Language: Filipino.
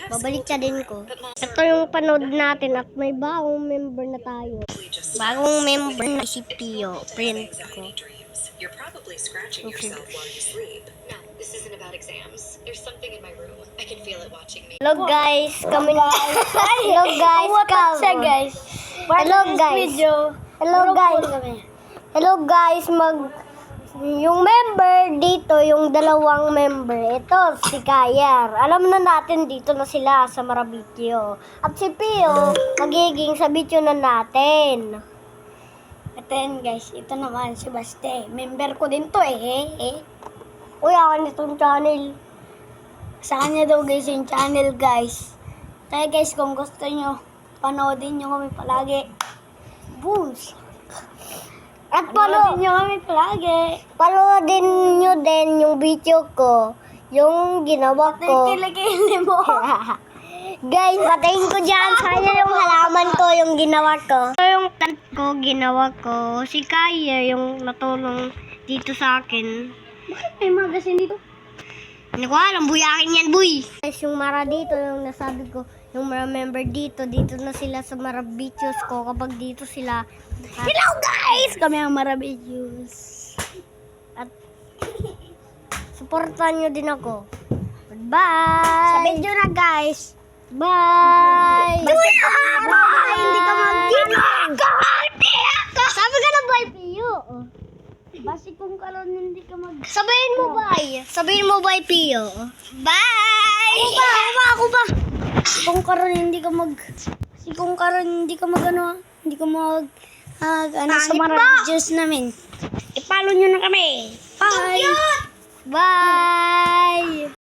Babaliktadin ko. Ito yung panood natin at may bagong member na tayo. Bagong member na si Pio. Print ko. You're probably scratching yourself while you sleep. No, this isn't about exams. There's something in my room. I can feel it watching me. Hello guys, kami na. Hello guys, guys. Hello guys. Hello guys. Hello guys, yung member dito, yung dalawang member, ito si Kayar. Alam na natin dito na sila sa Marabitio. At si Pio, magiging sa bityo na natin. Ito yan guys, ito naman si Baste. Member ko din to Uy, akin itong channel. Sa kanya daw guys yung channel guys. Kaya guys, kung gusto nyo, panoodin nyo kami palagi. Boost. At Panoodin nyo kami palagi. panoodin nyo din yung video ko, yung ginawa ko. Kilikili mo. Guys, patayin ko dyan. Sana yung halaman ko, yung ginawa ko. Ito yung tent ko, ginawa ko. Si Kaya, yung natulong dito sa akin. Bakit may magasin dito? Hindi ko alam, buyakin yan, buy. Guys, yung Mara dito, yung nasabi ko, yung mga member dito na sila sa Marabitios ko kapag dito sila. Hello guys! Kami ang Marabitios. At supportan nyo din ako. Goodbye! Sa video na guys. Bye! Bye! Hindi ka Sabi ka na bye, Pio. Basi kung karon hindi ka mag... Sabihin mo bye. Sabihin mo bye, Pio. Bye! Ako ba? Kung karon hindi ka mag... Kasi kung karon hindi ka mag hindi ka mag... sa Pangit Marabitios namin. I-follow nyo na kami. Bye! Bye!